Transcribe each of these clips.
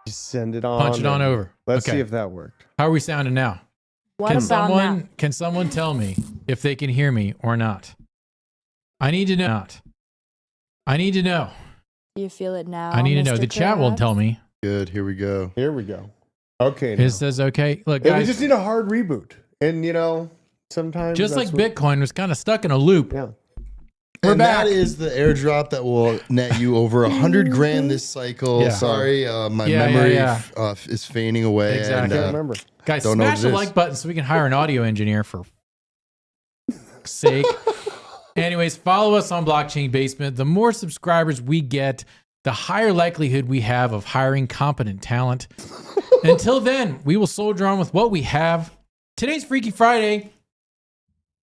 Just send it on. Punch it on over. Let's see if that worked. How are we sounding now? Can someone tell me if they can hear me or not? I need to know. I need to know. Do you feel it now? I need to know. Mr. The chat will tell me. Good. Here we go. Here we go. Okay. It says okay. Look, guys, we just need a hard reboot. And, you know, sometimes. Just like Bitcoin was kind of stuck in a loop. Yeah. We're back. That is the airdrop that will net you over $100,000 this cycle. Yeah. Sorry, my memory is fading away. Exactly. And, I remember. Guys, smash the like button so we can hire an audio engineer for sake. Anyways, follow us on Blockchain Basement. The more subscribers we get, the higher likelihood we have of hiring competent talent. Until then, we will soldier on with what we have. Today's Freaky Friday.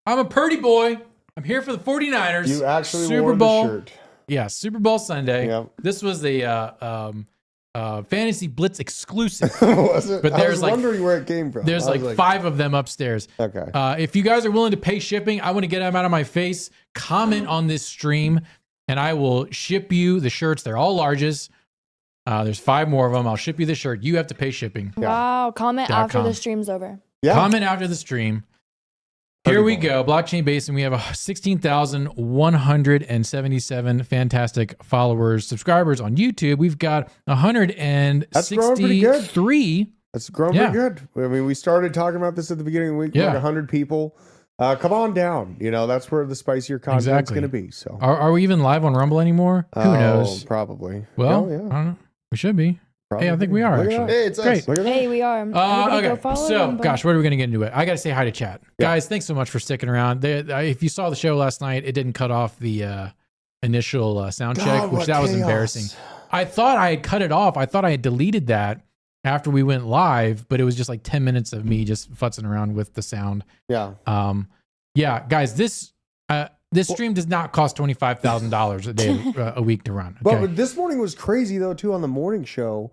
I'm a Purdy boy. I'm here for the 49ers. You actually Super wore Bowl. the shirt. Yeah, Super Bowl Sunday. Yep. This was the Fantasy Blitz exclusive. Was it? But I there's was like wondering where it came from. There's like 5 of them upstairs. Okay. If you guys are willing to pay shipping, I want to get them out of my face. Comment on this stream, and I will ship you the shirts. They're all larges. There's 5 more of them. I'll ship you the shirt. You have to pay shipping. Wow. Comment after the stream's over. Yeah. Comment after the stream. Here we go. Blockchain Basement. We have 16,177 fantastic followers, subscribers on YouTube. We've got 163. That's grown pretty good. I mean, we started talking about this at the beginning of the week. Like 100 people. Come on down. You know, that's where the spicier content's going to be. So, are we even live on Rumble anymore? Who knows? Probably. Well, I don't know. We should be. Probably. Hey, I think we are actually. Hey, it's great. Hey, we are. Okay. So, gosh, what are we going to get into it? I got to say hi to chat. Guys, thanks so much for sticking around. If you saw the show last night, it didn't cut off the initial sound check, which that was embarrassing. I thought I had cut it off. I thought I had deleted that after we went live, but it was just like 10 minutes of me just futzing around with the sound. Yeah. Yeah, guys, this stream does not cost $25,000 a day, a week to run. Okay? But this morning was crazy though too. On the morning show,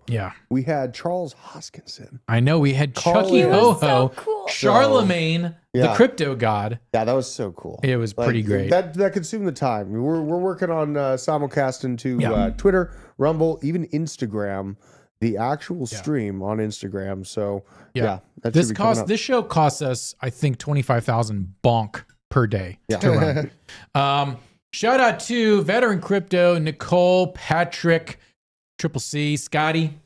we had Charles Hoskinson. I know we had Chucky Ho-Ho, so cool. Charlemagne, the crypto god. Yeah, that was so cool. It was pretty great. That consumed the time. We're working on simulcasting to Twitter, Rumble, even Instagram. The actual stream on Instagram. So this show costs us, I think, 25,000 bonk per day to run. Shout out to Veteran Crypto, Nicole, Patrick, Triple C, Scotty,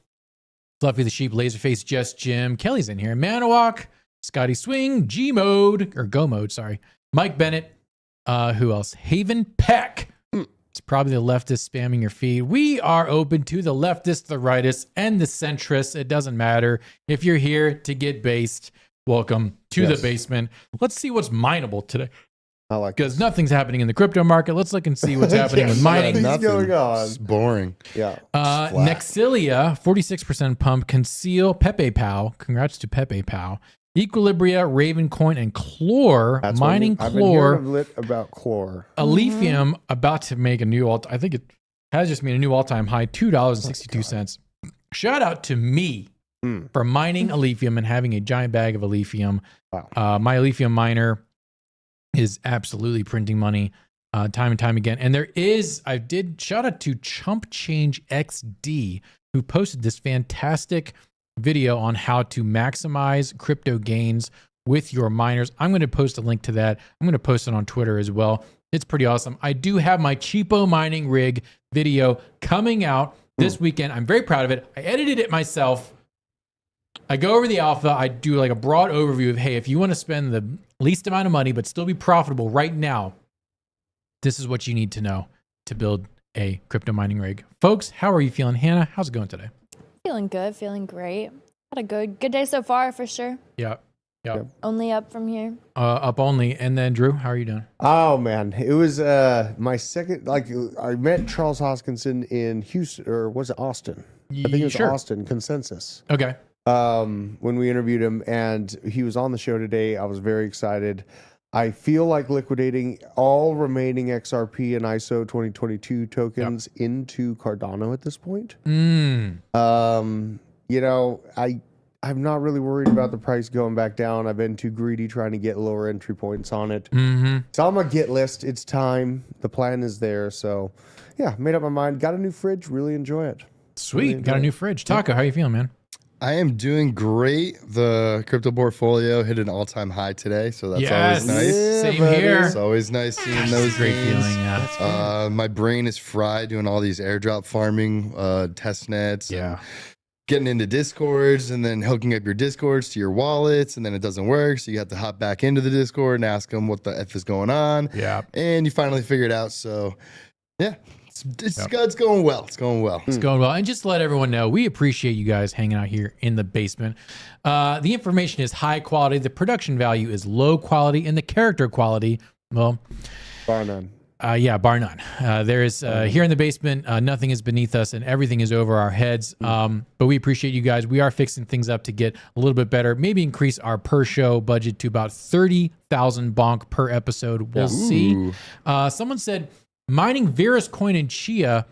Fluffy the Sheep, Laserface, Just Jim, Kelly's in here, Manawak, Scotty Swing, G Mode, or Go Mode, sorry, Mike Bennett, who else? Haven Peck. It's probably the leftist spamming your feed. We are open to the leftists, the rightists, and the centrists. It doesn't matter. If you're here to get based, welcome to the basement. Let's see what's mineable today. I like because nothing's happening in the crypto market. Let's look and see what's happening with mining. Nothing's going on. It's boring. Yeah. Nexilia, 46% pump. Conceal, Pepe Pow. Congrats to Pepe Pow. Equilibria, Ravencoin, and Chlor. Mining Chlor. I've been hearing about Chlor. Aletheum about to make a new I think it has just made a new all-time high, $2.62. Shout out to me for mining Aletheum and having a giant bag of Aletheum. Wow. My Aletheum miner is absolutely printing money time and time again. And I did shout out to Chump Change XD, who posted this fantastic video on how to maximize crypto gains with your miners. I'm going to post a link to that. I'm going to post it on Twitter as well. It's pretty awesome. I do have my cheapo mining rig video coming out this weekend. I'm very proud of it. I edited it myself. I go over the alpha. I do like a broad overview of, hey, if you want to spend the least amount of money but still be profitable right now, this is what you need to know to build a crypto mining rig. Folks, how are you feeling? Hannah, how's it going today? Feeling good, feeling great. Had a good day so far for sure. Yeah. Only up from here. Up only. And then Drew, how are you doing? Oh man, it was my second. I met Charles Hoskinson in Houston, or was it Austin? I think it was Austin. Consensus. Okay. When we interviewed him, and he was on the show today. I was very excited. I feel like liquidating all remaining XRP and ISO 2022 tokens into Cardano at this point. You know, I'm not really worried about the price going back down. I've been too greedy trying to get lower entry points on it. So I'm on Git list. It's time. The plan is there. So yeah, made up my mind. Got a new fridge. Really enjoy it. Sweet. Got a new fridge. Taco, how you feeling, man? I am doing great. The crypto portfolio hit an all-time high today, so that's always nice. Same buddy. here. It's always nice seeing those Great gains. feeling, yeah. My brain is fried doing all these airdrop farming, test nets, and Yeah. getting into discords and then hooking up your discords to your wallets, and then it doesn't work, so you have to hop back into the discord and ask them what the F is going on. Yeah. And you finally figure it out. So yeah, it's going well. It's going well. It's going well. And just to let everyone know, we appreciate you guys hanging out here in the basement. The information is high quality, the production value is low quality, and the character quality, well, Bar none. bar none. There is here in the basement, nothing is beneath us and everything is over our heads. But we appreciate you guys. We are fixing things up to get a little bit better, maybe increase our per show budget to about 30,000 bonk per episode. We'll see. Someone said, mining Verus coin and Chia.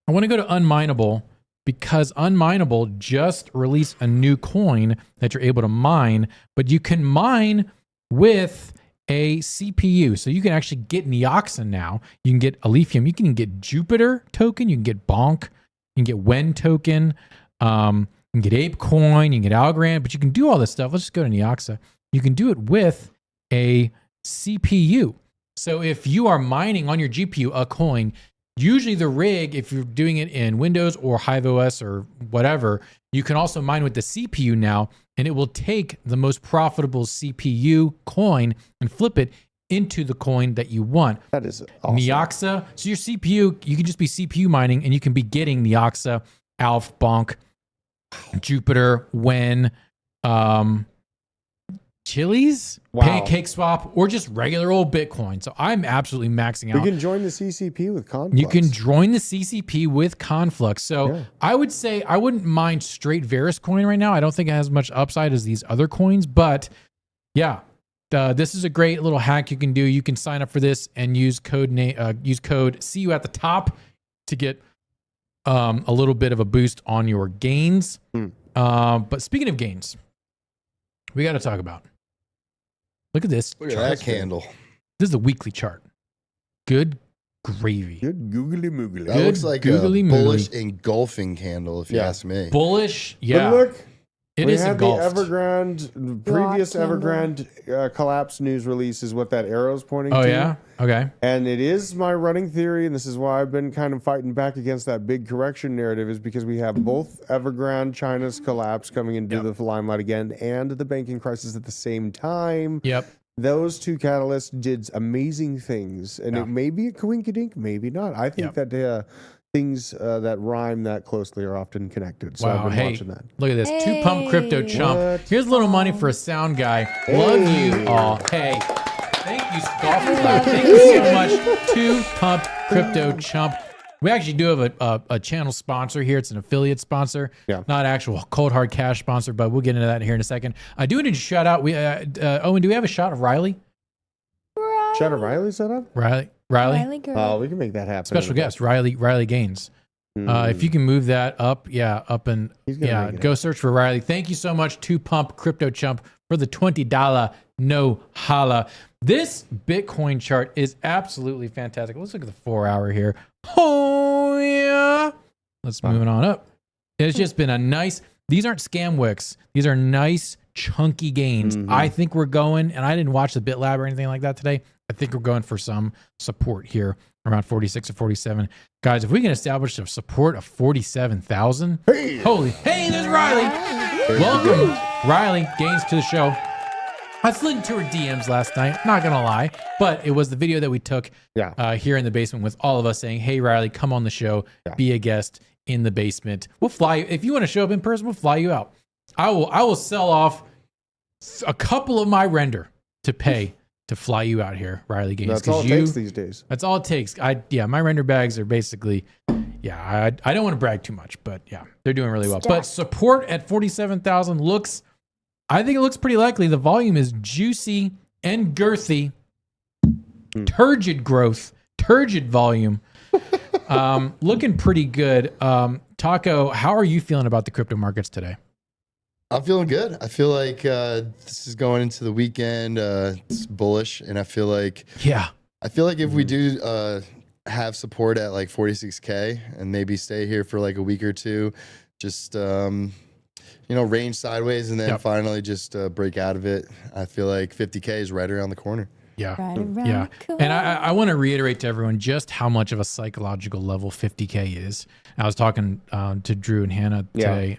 I want to go to Unminable because Unminable just released a new coin that you're able to mine, but you can mine with a CPU. So you can actually get Neoxin now. You can get Alephium. You can get Jupiter token. You can get Bonk. You can get Wen token. You can get Ape coin. You can get Algorand, but you can do all this stuff. Let's just go to Neoxa. You can do it with a CPU. So if you are mining on your GPU a coin, usually the rig, if you're doing it in Windows or HiveOS or whatever, you can also mine with the CPU now, and it will take the most profitable CPU coin and flip it into the coin that you want. That is awesome. Neoxa, so your CPU, you can just be CPU mining, and you can be getting Neoxa, Alf, Bonk, Jupiter, Wen, Chili's, Pancake Swap, or just regular old Bitcoin. So I'm absolutely maxing out. You can join the CCP with Conflux. You can join the CCP with Conflux. So Yeah. I would say I wouldn't mind straight Verus coin right now. I don't think it has much upside as these other coins, but yeah, this is a great little hack you can do. You can sign up for this and use code see you at the top to get a little bit of a boost on your gains. But speaking of gains, we got to talk about. Look at this. Look at that candle. This is a weekly chart. Good gravy. Good googly moogly. That looks like a googly bullish moogly. engulfing candle, if you ask me. Bullish, But yeah. look, It we is had the engulfed. Evergrande, previous candle. Evergrande collapse news release is what that arrow's pointing Oh to. yeah. Okay. And it is my running theory, and this is why I've been kind of fighting back against that big correction narrative, is because we have both Evergrande, China's collapse coming into the limelight again, and the banking crisis at the same time. Yep. Those two catalysts did amazing things, and it may be a coinkydink, maybe not. I think that things that rhyme that closely are often connected. So Wow. I've been Hey, watching that. look at this. 2 pump crypto chump. What? Here's a little money for a sound guy. Love you all. Hey, thank you, golf clap. Thank you so much. 2 pump crypto chump. We actually do have a channel sponsor here. It's an affiliate sponsor, not actual cold hard cash sponsor, but we'll get into that here in a second. I do need to shout out. Owen, do we have a shot of Riley? Shadow Riley set up? Riley? Riley girl. Oh, we can make that happen. Special guest, Riley Gaines. If you can move that up, up and make it go search for Riley. Thank you so much, 2 pump crypto chump, for the $20 no holla. This Bitcoin chart is absolutely fantastic. Let's look at the 4-hour here. Oh yeah. Let's move it on up. It's just been a nice. These aren't scam wicks. These are nice chunky gains. I think we're going, and I didn't watch the BitLab or anything like that today. I think we're going for some support here around 46 or 47. Guys, if we can establish a support of 47,000, hey, there's Riley. Welcome, Riley Gaines, to the show. I slid into her DMs last night, not gonna lie, but it was the video that we took here in the basement with all of us saying, hey, Riley, come on the show, be a guest in the basement. We'll fly you. If you want to show up in person, we'll fly you out. I will sell off a couple of my render to pay to fly you out here, Riley Gaines. That's all it takes these days. That's all it takes. My render bags are basically, I don't want to brag too much, but they're doing really well. But support at 47,000 looks, I think it looks pretty likely. The volume is juicy and girthy. Turgid growth, turgid volume. Looking pretty good. Taco, how are you feeling about the crypto markets today? I'm feeling good. I feel like this is going into the weekend. It's bullish, and I feel like if we do have support at like 46K and maybe stay here for like a week or two, just range sideways, and then finally just break out of it. I feel like 50K is right around the corner. Yeah. Right around Yeah. the corner. And I want to reiterate to everyone just how much of a psychological level 50K is. I was talking to Drew and Hannah today.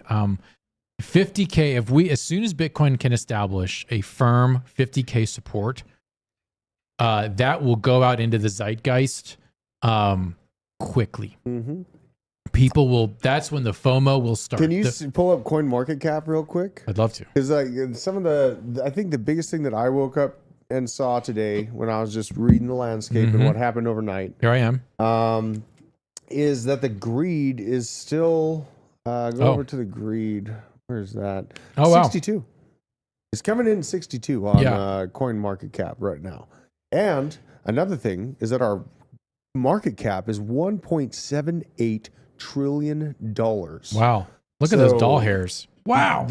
50K, as soon as Bitcoin can establish a firm 50K support, that will go out into the zeitgeist quickly. Mm-hmm. People will, that's when the FOMO will start. Can you pull up Coin Market Cap real quick? I'd love to. Because like I think the biggest thing that I woke up and saw today when I was just reading the landscape and what happened overnight. Here I am. Is that the greed is still go over to the greed. Where's that? Oh, wow. 62. It's coming in 62 on Coin Market Cap right now. And another thing is that our market cap is $1.78 trillion. Wow. Look at those doll hairs. Wow.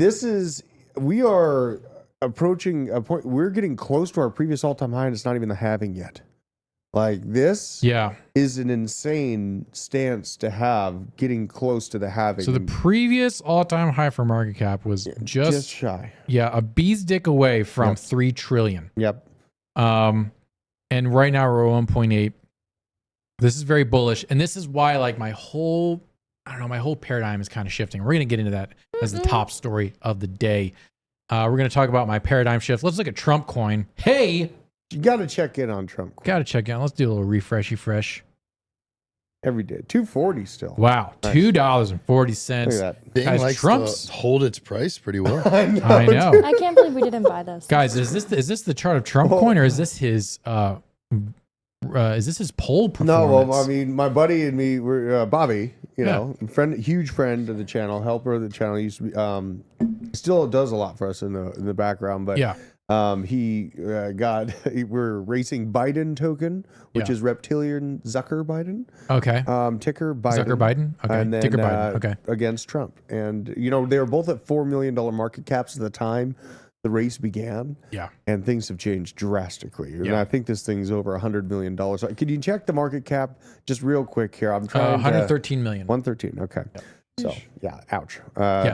We are approaching a point. We're getting close to our previous all-time high, and it's not even the halving yet. Like this is an insane stance to have, getting close to the halving. So the previous all-time high for market cap was just shy. Yeah, a bee's dick away from 3 trillion. Yep. And right now we're at 1.8. This is very bullish, and this is why like my whole paradigm is kind of shifting. We're going to get into that as the top story of the day. We're going to talk about my paradigm shift. Let's look at Trump coin. Hey, you got to check in on Trump coin. Got to check in. Let's do a little refreshy fresh. Every day. $2.40 still. Wow. Nice. $2.40. Look at that. Bing Guys, likes Trump's to hold its price pretty well. I know. I can't believe we didn't buy this. Guys, is this the chart of Trump coin, or is this his poll performance? No, well, I mean, my buddy and me were Bobby, huge friend of the channel, helper of the channel. He used to be, still does a lot for us in the background, but we're racing Biden token, which is reptilian Zucker Biden. Okay. Ticker Biden. Zucker Biden. Okay. And then, Ticker Biden. Okay. Against Trump. And, they were both at $4 million market caps at the time the race began. Yeah. And things have changed drastically. And I think this thing's over $100 million. Could you check the market cap just real quick here? I'm trying 113 million. 113. Okay. Yep. So, ouch.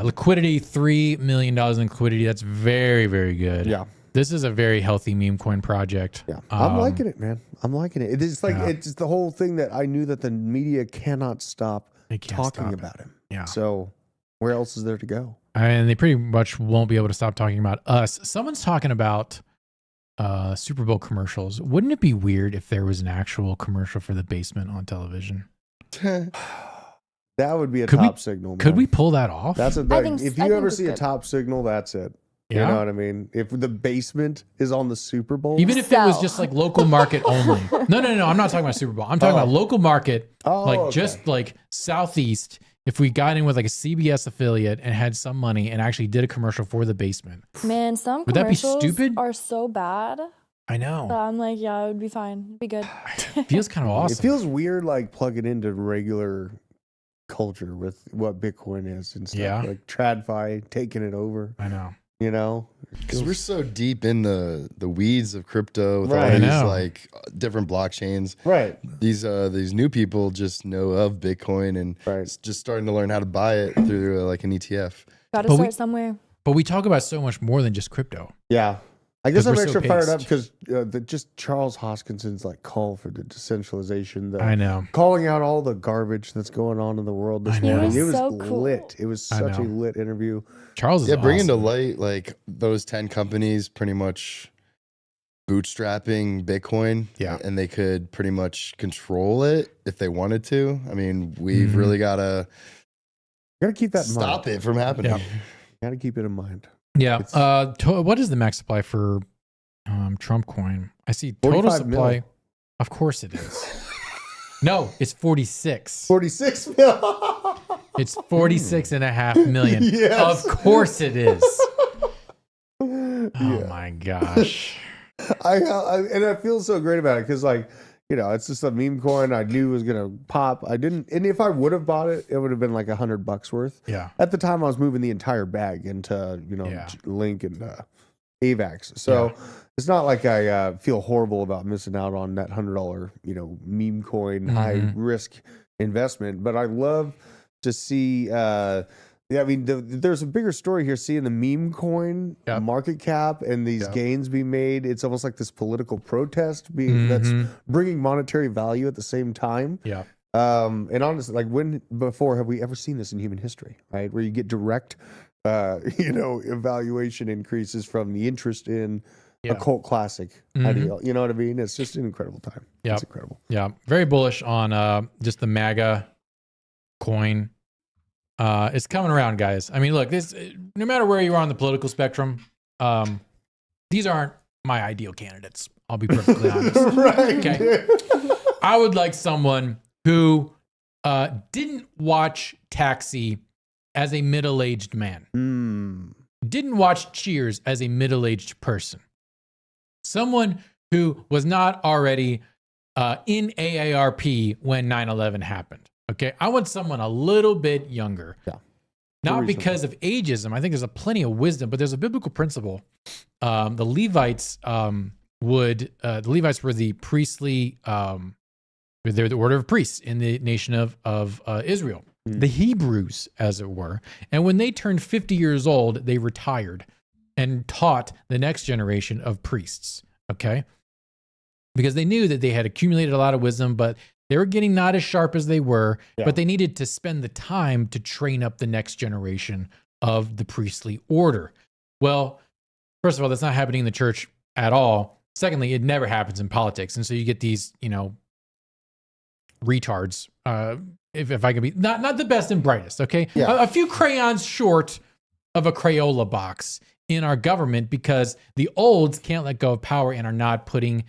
Liquidity, $3 million in liquidity. That's very, very good. Yeah. This is a very healthy meme coin project. Yeah. I'm liking it, man. I'm liking it. It's like, it's the whole thing that I knew that the media cannot stop talking about him. Yeah. So where else is there to go? And they pretty much won't be able to stop talking about us. Someone's talking about Super Bowl commercials. Wouldn't it be weird if there was an actual commercial for the basement on television? That would be a top signal. Man. Could we pull that off? That's a thing. If you ever see a top signal, that's it. You know what I mean? If the basement is on the Super Bowl. Even if it was just like local market only. No. I'm not talking about Super Bowl. I'm talking about local market, just like Southeast. If we got in with like a CBS affiliate and had some money and actually did a commercial for the basement. Man, some would that be commercials stupid? Are so bad. I know. So I'm like, yeah, it would be fine. It'd be good. It feels kind of awesome. It feels weird like plugging into regular culture with what Bitcoin is and stuff. Yeah. Like TradFi taking it over. I know. Because we're so deep in the weeds of crypto with all I these know. like different blockchains. Right. These new people just know of Bitcoin and just starting to learn how to buy it through like an ETF. Got to start somewhere. But we talk about so much more than just crypto. Yeah. I guess I'm we're extra so fired up paced. because just Charles Hoskinson's like call for the decentralization. I know. Calling out all the garbage that's going on in the world this morning. It was so cool. lit. It was such a lit interview. Charles is bringing to awesome. light like those 10 companies pretty much bootstrapping Bitcoin. Yeah. And they could pretty much control it if they wanted to. I mean, we've really got to keep that in mind. Stop it from happening. Yeah. Got to keep it in mind. Yeah. What is the max supply for Trump coin? I see total supply. Mil. Of course it is. No, it's 46. 46 mil. It's 46.5 million. Yes. Of course it is. Oh my gosh. I feel so great about it because it's just a meme coin I knew was gonna pop. I didn't, and if I would have bought it, it would have been like $100 worth. Yeah. At the time, I was moving the entire bag into Link and AVAX. So it's not like I feel horrible about missing out on that $100, meme coin high risk investment. But I love to see. There's a bigger story here. Seeing the meme coin market cap and these gains be made. It's almost like this political protest that's bringing monetary value at the same time. Yeah. And honestly, like when before have we ever seen this in human history, right? Where you get direct, evaluation increases from the interest in a cult classic ideal. You know what I mean? It's just an incredible time. Yeah. It's incredible. Yeah. Very bullish on just the MAGA coin. It's coming around, guys. I mean, look, this no matter where you are on the political spectrum, these aren't my ideal candidates. I'll be perfectly honest. Right. Okay. I would like someone who didn't watch Taxi as a middle-aged man. Didn't watch Cheers as a middle-aged person. Someone who was not already in AARP when 9/11 happened. Okay, I want someone a little bit younger. Yeah. Not because of ageism. I think there's plenty of wisdom, but there's a biblical principle. The Levites were the priestly, they're the order of priests in the nation of Israel. The Hebrews, as it were. And when they turned 50 years old, they retired and taught the next generation of priests. Okay, because they knew that they had accumulated a lot of wisdom, but they were getting not as sharp as they were, but they needed to spend the time to train up the next generation of the priestly order. Well, first of all, that's not happening in the church at all. Secondly, it never happens in politics. And so you get these, retards, if I can be, not the best and brightest, okay? Yeah. A few crayons short of a Crayola box in our government because the olds can't let go of power and are not putting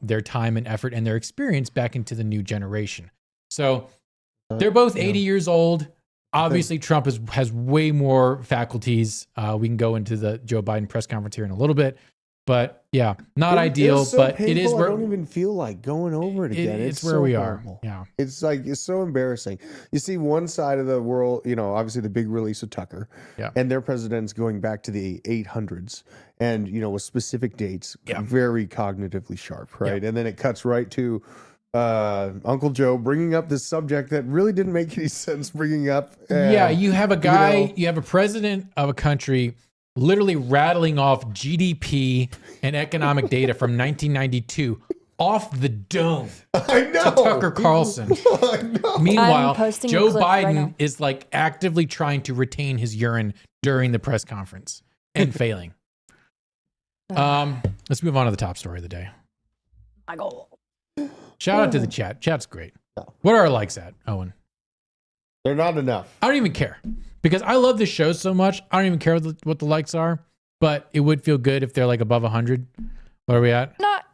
their time and effort and their experience back into the new generation. So they're both 80 years old. Obviously, Trump has way more faculties. We can go into the Joe Biden press conference here in a little bit. But yeah, not ideal, so but painful, it is where I don't even feel like going over it again. it's where so we horrible. are. Yeah. It's so embarrassing. You see one side of the world, obviously the big release of Tucker and their president's going back to the 800s and, with specific dates, very cognitively sharp, right? And then it cuts right to Uncle Joe bringing up this subject that really didn't make any sense bringing up. You have a guy, you have a president of a country literally rattling off GDP and economic data from 1992 off the dome I know. to Tucker Carlson. I know. Meanwhile, I'm posting a Joe clip right Biden now. is like actively trying to retain his urine during the press conference and failing. Let's move on to the top story of the day. My goal. Shout out to the chat. Chat's great. What are our likes at, Owen? They're not enough. I don't even care because I love this show so much. I don't even care what the likes are, but it would feel good if they're like above 100. What are we at? Not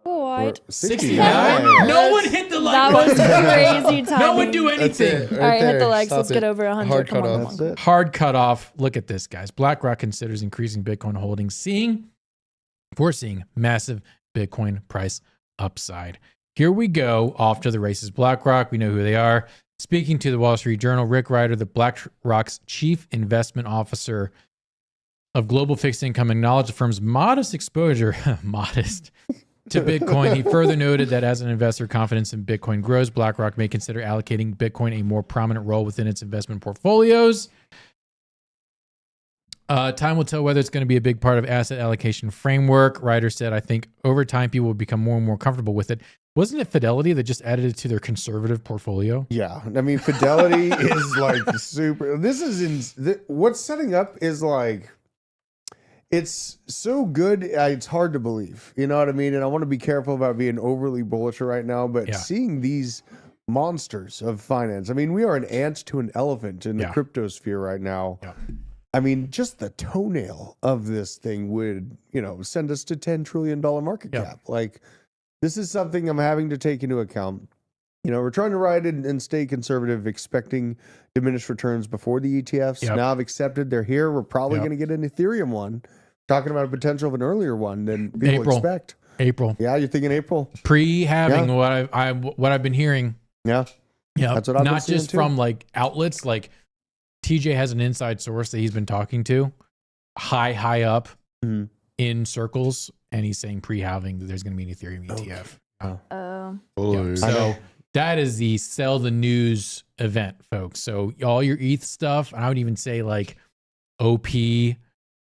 what? 69. No one hit the like That button. was crazy timing. No one do anything. All right, hit the likes. Let's get over 100. Hard Come on, cutoff. come on. That's it. Hard cutoff. Look at this, guys. BlackRock considers increasing Bitcoin holdings, we're seeing massive Bitcoin price upside. Here we go. Off to the races. BlackRock, we know who they are. Speaking to the Wall Street Journal, Rick Ryder, the BlackRock's chief investment officer of global fixed income, acknowledged the firm's modest exposure, to Bitcoin. He further noted that as an investor, confidence in Bitcoin grows. BlackRock may consider allocating Bitcoin a more prominent role within its investment portfolios. Time will tell whether it's going to be a big part of asset allocation framework. Ryder said, I think over time, people will become more and more comfortable with it. Wasn't it Fidelity that just added it to their conservative portfolio? Yeah. I mean, Fidelity is like super. This is what's setting up is like, it's so good. It's hard to believe. You know what I mean? And I want to be careful about being overly bullish right now, but seeing these monsters of finance, I mean, we are an ant to an elephant in the cryptosphere right now. Yeah. I mean, just the toenail of this thing would, send us to $10 trillion market cap. Like, this is something I'm having to take into account. We're trying to ride and stay conservative, expecting diminished returns before the ETFs. Now I've accepted they're here. We're probably going to get an Ethereum one. Talking about a potential of an earlier one than people expect. April. Yeah, you're thinking April. Pre-having what I've been hearing. Yeah. Yeah. That's what I've been Not seeing just too. from like outlets, like TJ has an inside source that he's been talking to high up in circles, and he's saying pre-halving that there's going to be an Ethereum ETF. Oh, So that is the sell the news event, folks. So all your ETH stuff, I would even say like OP,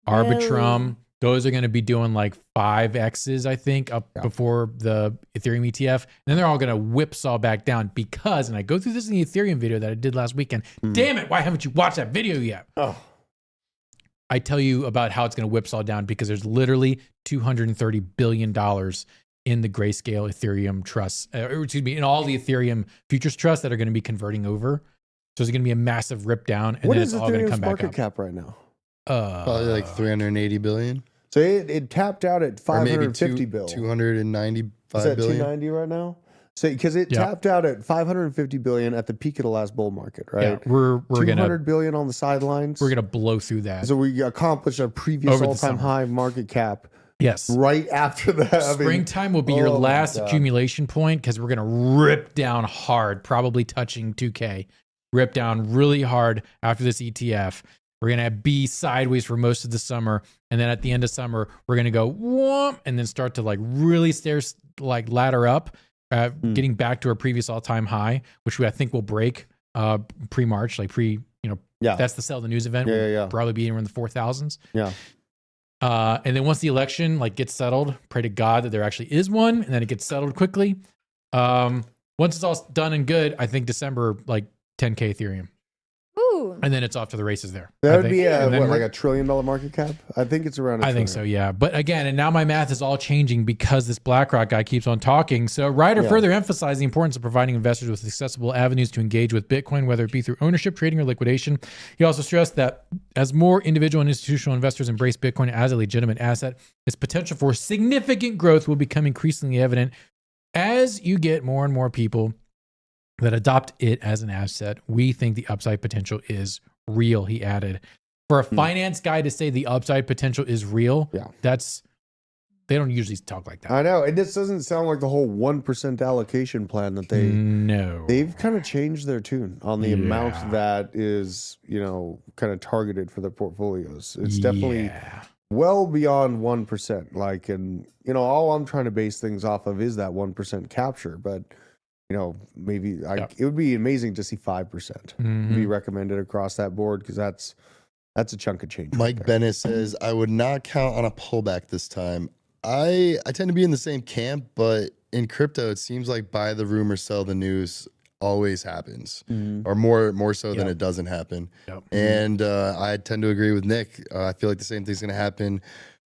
Arbitrum, those are going to be doing like 5Xs, I think, up before the Ethereum ETF. And then they're all going to whipsaw back down because, and I go through this in the Ethereum video that I did last weekend. Damn it, why haven't you watched that video yet? I tell you about how it's going to whipsaw down because there's literally $230 billion in the grayscale Ethereum trusts, in all the Ethereum futures trusts that are going to be converting over. So there's going to be a massive rip down, and then it's all going to come back up. Market cap right now? Probably like 380 billion. So it tapped out at 550 billion. 295 Is that billion. 290 right now? So because it tapped out at 550 billion at the peak of the last bull market, right? Yeah, we're 200 billion on the sidelines. We're gonna blow through that. So we accomplished a previous all-time high market cap. Yes. Right after that. Springtime will be your last accumulation point because we're gonna rip down hard, probably touching 2K. Rip down really hard after this ETF. We're going to be sideways for most of the summer. And then at the end of summer, we're going to go whoomp, and then start to like really ladder up, getting back to our previous all-time high, which I think will break pre-March, that's the sell the news event. We'll probably be around the 4,000s. Yeah. And then once the election gets settled, pray to God that there actually is one, and then it gets settled quickly. Once it's all done and good, I think December, 10K Ethereum. Ooh. And then it's off to the races there. That would be like $1 trillion market cap? I think it's around I think so, yeah. But again, and now my math is all changing because this BlackRock guy keeps on talking. So Ryder further emphasized the importance of providing investors with accessible avenues to engage with Bitcoin, whether it be through ownership, trading, or liquidation. He also stressed that as more individual and institutional investors embrace Bitcoin as a legitimate asset, its potential for significant growth will become increasingly evident as you get more and more people that adopt it as an asset. We think the upside potential is real, he added. For a finance guy to say the upside potential is real, they don't usually talk like that. I know. And this doesn't sound like the whole 1% allocation plan that they've kind of changed their tune on the amount that is, kind of targeted for their portfolios. It's definitely well beyond 1%. And all I'm trying to base things off of is that 1% capture, but maybe it would be amazing to see 5% be recommended across that board, because that's a chunk of change. Mike Bennett says, I would not count on a pullback this time. I tend to be in the same camp, but in crypto, it seems like buy the rumor, sell the news always happens, or more so than it doesn't happen. And I tend to agree with Nick. I feel like the same thing's going to happen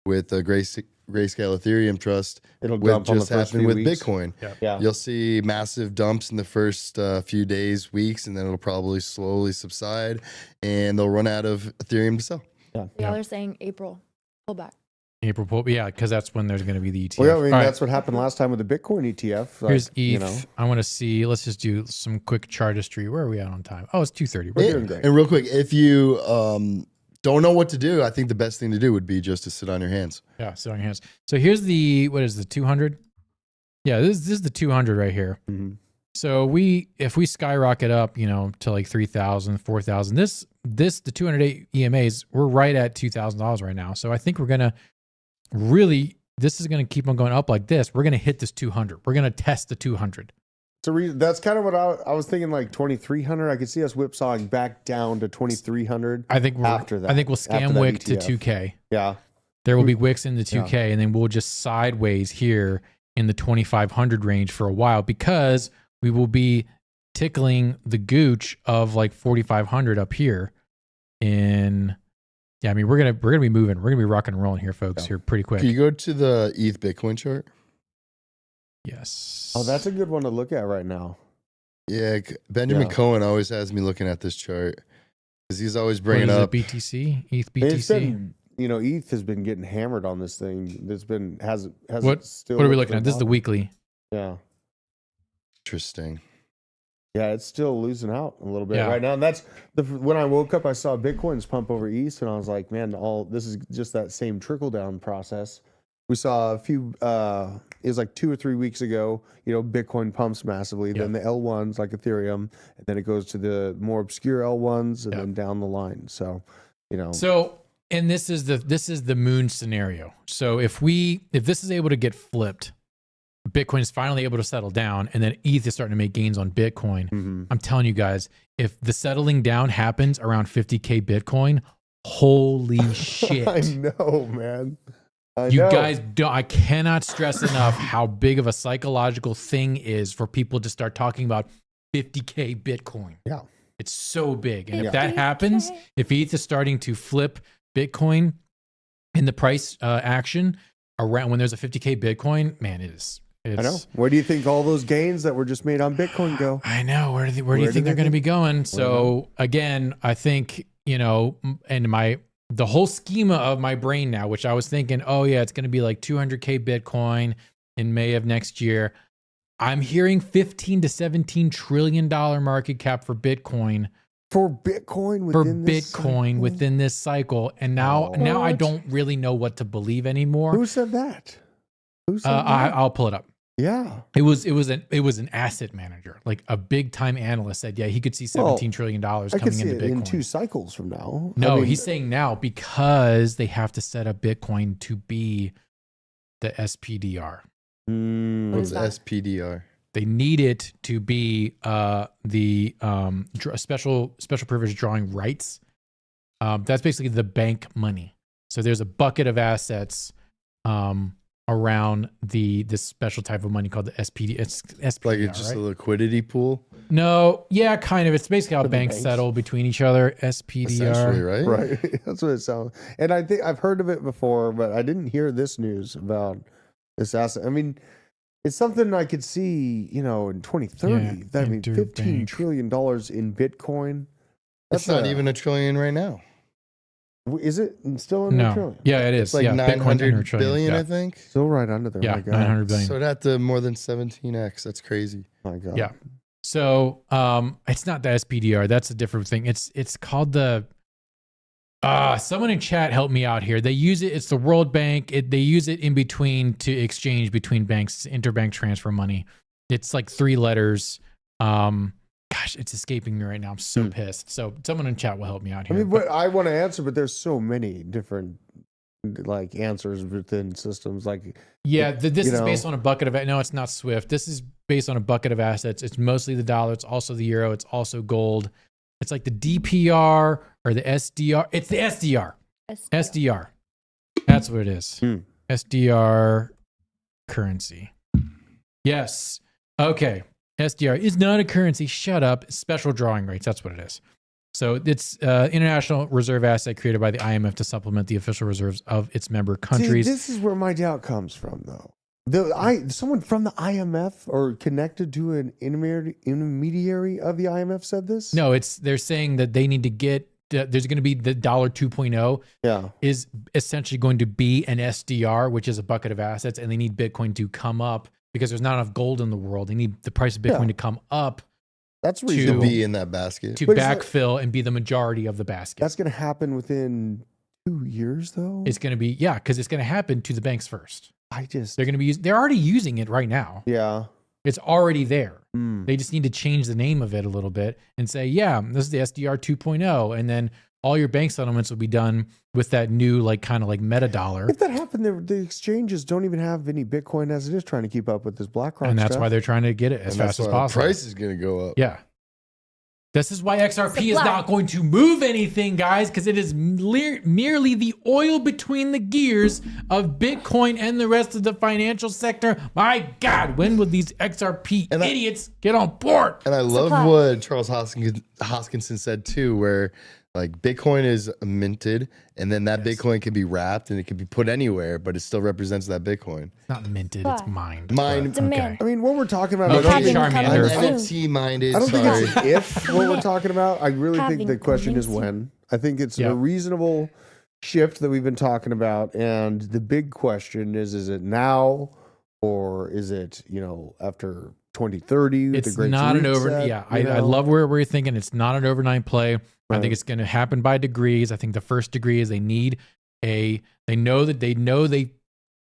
with the Grayscale Ethereum Trust. It'll dump just on the first happen few with weeks. Bitcoin. You'll see massive dumps in the first few days, weeks, and then it'll probably slowly subside, and they'll run out of Ethereum to sell. Y'all are saying April pullback. April pull, because that's when there's going to be the ETF. Well, that's what happened last time with the Bitcoin ETF. Here's ETH. I want to see. Let's just do some quick chart history. Where are we at on time? Oh, it's 2:30. We're doing great. And real quick, if you don't know what to do, I think the best thing to do would be just to sit on your hands. Yeah, sit on your hands. So here's the 200? Yeah, this is the 200 right here. So if we skyrocket up, to like 3,000, 4,000, the 208 EMAs, we're right at $2,000 right now. So I think we're gonna this is gonna keep on going up like this. We're gonna hit this 200. We're gonna test the 200. So that's kind of what I was thinking, like 2,300. I could see us whipsawing back down to 2,300. I think after that. I think we'll scam wick to 2K. Yeah. There will be wicks in the 2K, and then we'll just sideways here in the 2,500 range for a while, because we will be tickling the gooch of like 4,500 up here. We're gonna be moving. We're gonna be rocking and rolling here, folks. Here pretty quick. Can you go to the ETH Bitcoin chart? Yes. Oh, that's a good one to look at right now. Yeah, Benjamin Cohen always has me looking at this chart because he's always bringing up BTC, ETH BTC. It's been, ETH has been getting hammered on this thing. What are we looking at? This is the weekly. Yeah. Interesting. Yeah, it's still losing out a little bit right now. And that's when I woke up, I saw Bitcoin's pump over ETH, and I was like, man, this is just that same trickle down process. We saw a few, it was like 2 or 3 weeks ago, Bitcoin pumps massively, then the L1s like Ethereum, and then it goes to the more obscure L1s and then down the line. So, So And this is the moon scenario. So if this is able to get flipped, Bitcoin is finally able to settle down, and then ETH is starting to make gains on Bitcoin. I'm telling you guys, if the settling down happens around 50K Bitcoin, holy shit. I know, man. You guys don't, I cannot stress enough how big of a psychological thing is for people to start talking about 50K Bitcoin. Yeah. It's so big. And if 50K. that happens, if ETH is starting to flip Bitcoin in the price action around when there's a 50K Bitcoin, man, it's I know. Where do you think all those gains that were just made on Bitcoin go? I know. Where do you think they're going to be going? So again, I think, and the whole schema of my brain now, which I was thinking, oh yeah, it's going to be like 200K Bitcoin in May of next year. I'm hearing $15 to $17 trillion market cap for Bitcoin. For Bitcoin within this cycle. And now I don't really know what to believe anymore. Who said that? I'll pull it up. Yeah. It was an asset manager, like a big time analyst said, yeah, he could see $17 trillion coming I could see into it Bitcoin. in 2 cycles from now. No, he's saying now because they have to set up Bitcoin to be the SPDR. What's SPDR? They need it to be the special privilege drawing rights. That's basically the bank money. So there's a bucket of assets around this special type of money called the SPD. It's SPDR, Like it's just right? a liquidity pool? No, yeah, kind of. It's basically how banks banks. settle between each other. SPDR. Essentially, right? Right. That's what it sounds. And I think I've heard of it before, but I didn't hear this news about this asset. I mean, it's something I could see, in 2030. Yeah, I mean, $15 trillion in Bitcoin. That's not even a trillion right now. Is it still in the No. trillion? Yeah, it is. It's like yeah, Bitcoin's under a 900 trillion. billion, Yeah. I think. Still right under there. Yeah, My God. 900 billion. So it'd have to more than 17x. That's crazy. My God. Yeah. So it's not the SPDR. That's a different thing. It's called the someone in chat help me out here. They use it. It's the World Bank. They use it in between to exchange between banks, interbank transfer money. It's like 3 letters. Gosh, it's escaping me right now. I'm so pissed. So someone in chat will help me out I here. mean, but I want to answer, but there's so many different answers within systems. Yeah, this is based on a bucket of. No, it's not Swift. This is based on a bucket of assets. It's mostly the dollar. It's also the euro. It's also gold. It's like the DPR or the SDR. It's the SDR. SDR. That's what it is. SDR currency. Yes. Okay. SDR is not a currency. Shut up. Special drawing rates. That's what it is. So it's international reserve asset created by the IMF to supplement the official reserves of its member countries. See, this is where my doubt comes from, though. Someone from the IMF or connected to an intermediary of the IMF said this? No, they're saying that they need to get, there's going to be the dollar 2.0 is essentially going to be an SDR, which is a bucket of assets, and they need Bitcoin to come up because there's not enough gold in the world. They need the price of Bitcoin to come up. That's To reasonable. be in that basket. To But backfill and be the majority of the basket. That's going to happen within 2 years, though? It's going to be, because it's going to happen to the banks first. They're They're going to be they're already using it right now. Yeah. It's already there. They just need to change the name of it a little bit and say, this is the SDR 2.0. And then all your bank settlements will be done with that new, kind of meta dollar. If that happened, the exchanges don't even have any Bitcoin as it is trying to keep up with this BlackRock And that's stuff. why they're trying to get it as And that's fast as why possible. The price is going to go up. Yeah. This is why XRP is Supply. not going to move anything, guys, because it is merely the oil between the gears of Bitcoin and the rest of the financial sector. My God, when will these XRP idiots get on board? And I love Supply. what Charles Hoskinson said too, where Bitcoin is minted and then that Bitcoin can be wrapped and it can be put anywhere, but it still represents that Bitcoin. It's not minted, Supply. it's mined. Mine- Demand. I mean, what we're talking about, Okay, Having Charmander. coming NFT minded. I don't think Sorry. it's if what we're talking about. I really think Having the question is coming when. I think it's Yeah. a reasonable shift that we've been talking about. And the big question is it now or is it, after 2030? with It's the great not an reset, I love where you're thinking. It's not an overnight play. I Right. think it's going to happen by degrees. I think the first degree is they know they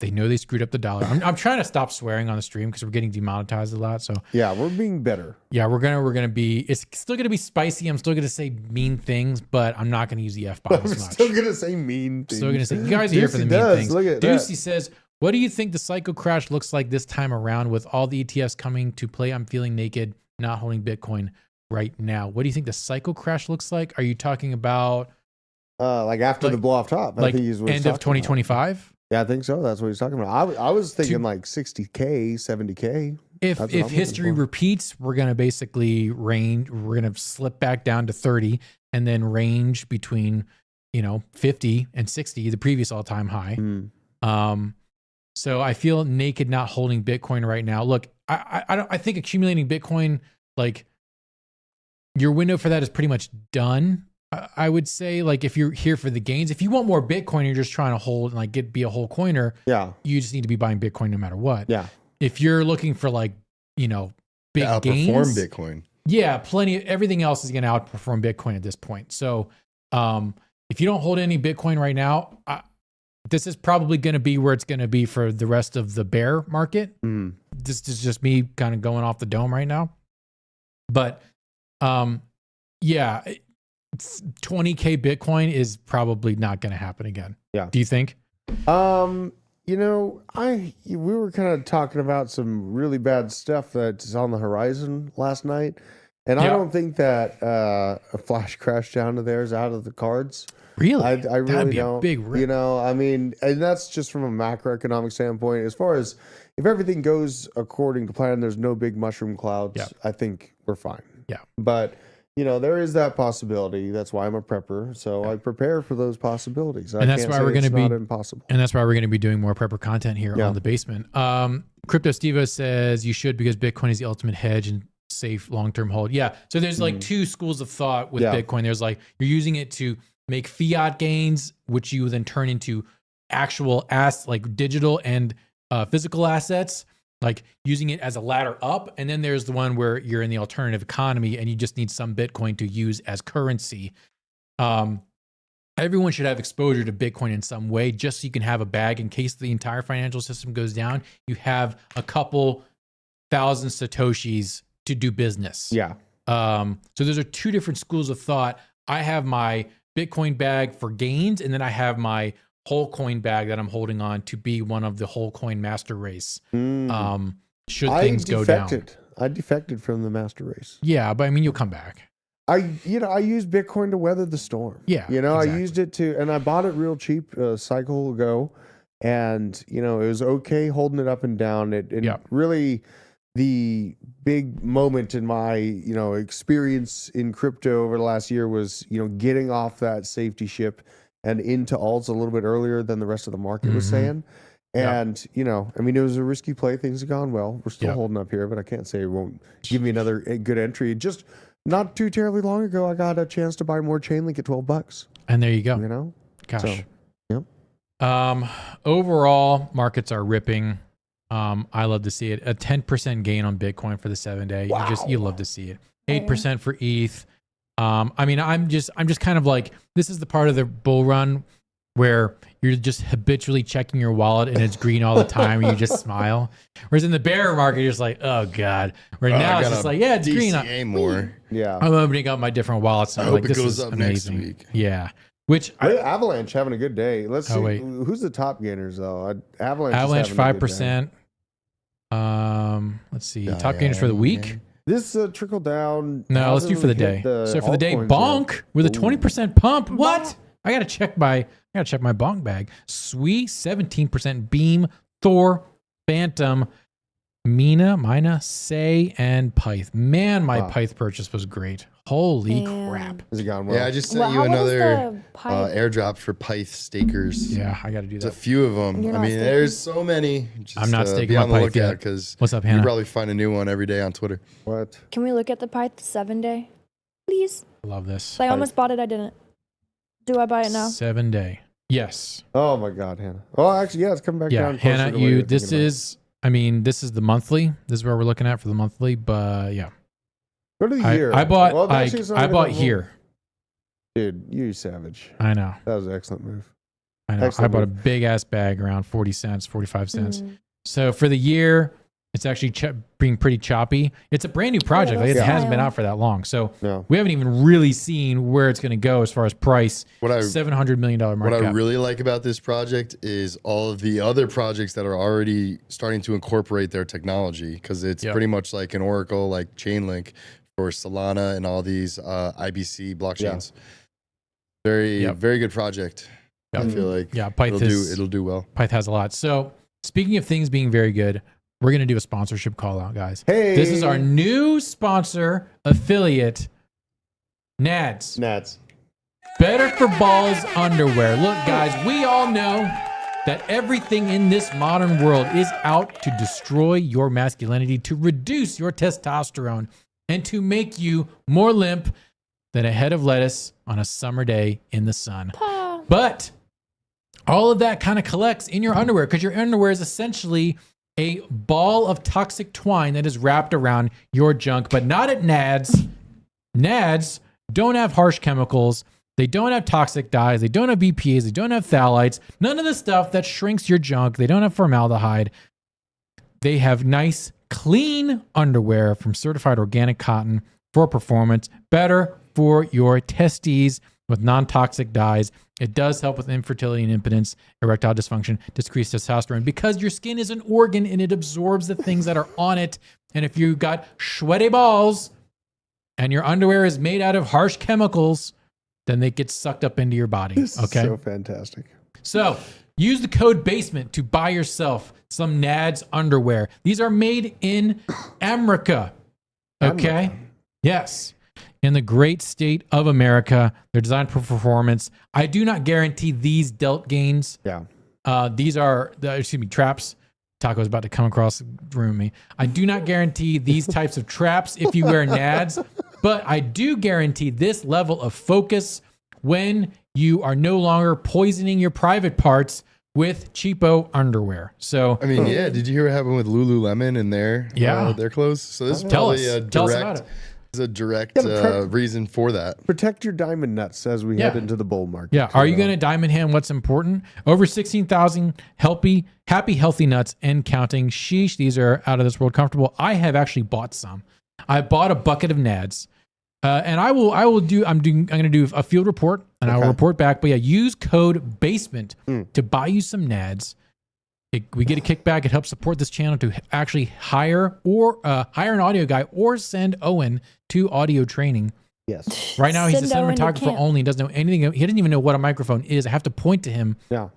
They know they screwed up the dollar. I'm trying to stop swearing on the stream because we're getting demonetized a lot. So Yeah, we're being better. yeah, we're gonna be. It's still gonna be spicy. I'm still gonna say mean things, but I'm not gonna use the f bomb I'm as much. still gonna say mean things. Still gonna say you guys are here for the Deucey mean does. things. Look at Deucey that. says, "What do you think the cycle crash looks like this time around with all the ETFs coming to play? I'm feeling naked, not holding Bitcoin right now. What do you think the cycle crash looks like? Are you talking about Like after the blow off top, I like think he's what he's end of talking about. 2025? Yeah, I think so. That's what he's talking about. I was thinking like 60K, 70K. If That's what I'm history looking for. repeats, we're gonna basically range. We're gonna slip back down to 30, and then range between 50 and 60, the previous all time high. So I feel naked not holding Bitcoin right now. Look, I think accumulating Bitcoin, like your window for that is pretty much done. I would say, like, if you're here for the gains, if you want more Bitcoin, you're just trying to hold and like be a whole coiner. Yeah. You just need to be buying Bitcoin no matter what. Yeah. If you're looking for like, big Outperform gains, Bitcoin. yeah, plenty. Everything else is going to outperform Bitcoin at this point. So, if you don't hold any Bitcoin right now, this is probably going to be where it's going to be for the rest of the bear market. This is just me kind of going off the dome right now. But, yeah, 20K Bitcoin is probably not going to happen again. Yeah. Do you think? We were kind of talking about some really bad stuff that's on the horizon last night. And I Yeah. don't think that a flash crash down to there is out of the cards. Really? I really That'd be don't. a big rip. And that's just from a macroeconomic standpoint. As far as if everything goes according to plan, there's no big mushroom clouds. Yeah. I think we're fine. Yeah. But there is that possibility. That's why I'm a prepper. So I prepare for those possibilities. And that's why we're going to be impossible. And that's why we're going to be doing more prepper content here on the basement. Crypto Steva says you should because Bitcoin is the ultimate hedge and safe long-term hold. Yeah. So there's like two schools of thought with Bitcoin. There's like you're using it to make fiat gains, which you then turn into actual like digital and physical assets, like using it as a ladder up. And then there's the one where you're in the alternative economy and you just need some Bitcoin to use as currency. Everyone should have exposure to Bitcoin in some way, just so you can have a bag in case the entire financial system goes down. You have a couple thousand Satoshis to do business. Yeah. So those are two different schools of thought. I have my Bitcoin bag for gains, and then I have my whole coin bag that I'm holding on to be one of the whole coin master race. Should things go down. I defected from the master race. Yeah, but I mean, you'll come back. I used Bitcoin to weather the storm. Yeah, I exactly. used it and I bought it real cheap a cycle ago, and it was okay holding it up and down. Really, the big moment in my experience in crypto over the last year was getting off that safety ship and into alts a little bit earlier than the rest of the market was saying. And it was a risky play. Things have gone well. We're still holding up here, but I can't say it won't give me another good entry. Just not too terribly long ago, I got a chance to buy more Chainlink at $12. And there you go. Gosh. So, yep. Overall, markets are ripping. I love to see it. A 10% gain on Bitcoin for the 7-day. Wow. You love to see it. 8% for ETH. I'm just kind of like, this is the part of the bull run where you're just habitually checking your wallet and it's green all the time and you just smile. Whereas in the bear market, you're just like, oh God. Right now it's just like, yeah, it's green. DCA more. Yeah. I'm opening up my different wallets. And I I'm hope like, it this goes is up amazing. next week. Yeah. Which Avalanche having a good day. Let's see. wait. Who's the top gainers though? Avalanche is having 5%. Let's see. Top gainers for the week. This trickle down. No, let's do for the day. So for the day, bonk with a 20% pump. What? I gotta check my bonk bag. Sweet 17% Beam, Thor, Phantom, Mina, Say, and Pyth. Man, my Pyth purchase was great. Holy crap! Has it gone well? Yeah, I just sent you another the airdrop for Pyth stakers. Yeah, I gotta do There's a that. few of them. You're I not mean, staking? there's so many. Just, I'm not staking be my on the Pyth lookout yet. because What's up, you Hannah? probably find a new one every day on Twitter. What? Can we look at the Pyth 7-day, please? Love this. I almost bought it. I didn't. Do I buy it now? 7-day. Yes. Oh my God, Hannah. Oh, actually, yeah, it's coming back Yeah, down. closer Hannah. to what you're This thinking about. is. I mean, this is the monthly. This is where we're looking at for the monthly. But yeah, Go to the year. I bought. Well, actually, it's not I even bought that here. Dude, you savage. I know. That was an excellent move. I know. Excellent I bought a move. big ass bag around 40 cents, 45 cents. Mm. So for the year, it's actually being pretty choppy. It's a brand new project. Like, it that's hasn't been wild. out for that long. So No. we haven't even really seen where it's going to go as far as price. $700 million market What I cap. really like about this project is all of the other projects that are already starting to incorporate their technology, because it's Yep. pretty much like an Oracle, like Chainlink for Solana and all these IBC blockchains. Very, Yep. very good project. Yep. I feel like Yeah, Pyth it'll do well. Pyth has a lot. So speaking of things being very good, we're going to do a sponsorship call out, guys. Hey. This is our new sponsor affiliate, Nads. Nads. Better for Balls underwear. Look, guys, we all know that everything in this modern world is out to destroy your masculinity, to reduce your testosterone, and to make you more limp than a head of lettuce on a summer day in the sun. Pa. But all of that kind of collects in your underwear, because your underwear is essentially a ball of toxic twine that is wrapped around your junk, but not at Nads. Nads don't have harsh chemicals. They don't have toxic dyes. They don't have BPAs. They don't have phthalates. None of the stuff that shrinks your junk. They don't have formaldehyde. They have nice, clean underwear from certified organic cotton for performance. Better for your testes with non-toxic dyes. It does help with infertility and impotence, erectile dysfunction, decreased testosterone, because your skin is an organ and it absorbs the things that are on it. And if you got sweaty balls and your underwear is made out of harsh chemicals, then they get sucked up into your body. This is Okay. so fantastic. So use the code BASEMENT to buy yourself some Nads underwear. These are made in America. Okay. Yes. In the great state of America. They're designed for performance. I do not guarantee these delt gains. Yeah. These are, traps. Taco's about to come across the room me. I do not guarantee these types of traps if you wear Nads, but I do guarantee this level of focus when you are no longer poisoning your private parts with cheapo underwear. So, I mean, yeah. Did you hear what happened with Lululemon and their clothes? So this is tell probably us. a Tell us about direct, it. is a direct Yeah, reason for that. Protect your diamond nuts as we head into the bull market. Yeah. Are you going to diamond hand what's important? Over 16,000 happy, healthy nuts and counting. Sheesh. These are out of this world comfortable. I have actually bought some. I bought a bucket of Nads. And I'm going to do a field report and I will report back. But yeah, use code BASEMENT to buy you some Nads. We get a kickback. It helps support this channel to actually hire an audio guy or send Owen to audio training. Yes. Right now, he's a Send Owen to cinematographer camp. only. He doesn't know anything. He doesn't even know what a microphone is. I have to point to him, Yeah.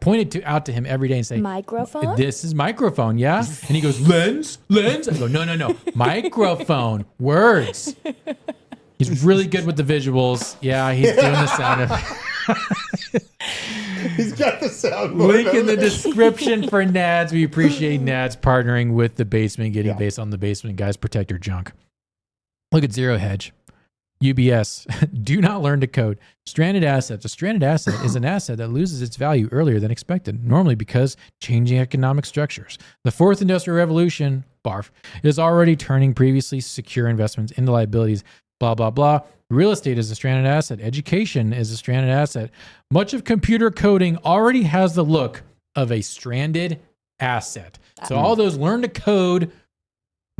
out to him every day and say, Microphone? "This is microphone, yeah." And he goes, "Lens." I go, "No, microphone, words." He's really good with the visuals. Yeah, he's doing the sound effect. He's got the sound. Link in the description for Nads. We appreciate Nads partnering with the basement, getting based on the basement. Guys, protect your junk. Look at Zero Hedge. UBS. Do not learn to code. Stranded assets. A stranded asset is an asset that loses its value earlier than expected, normally because changing economic structures. The fourth industrial revolution, barf, is already turning previously secure investments into liabilities. Blah, blah, blah. Real estate is a stranded asset. Education is a stranded asset. Much of computer coding already has the look of a stranded asset. So all those learn to code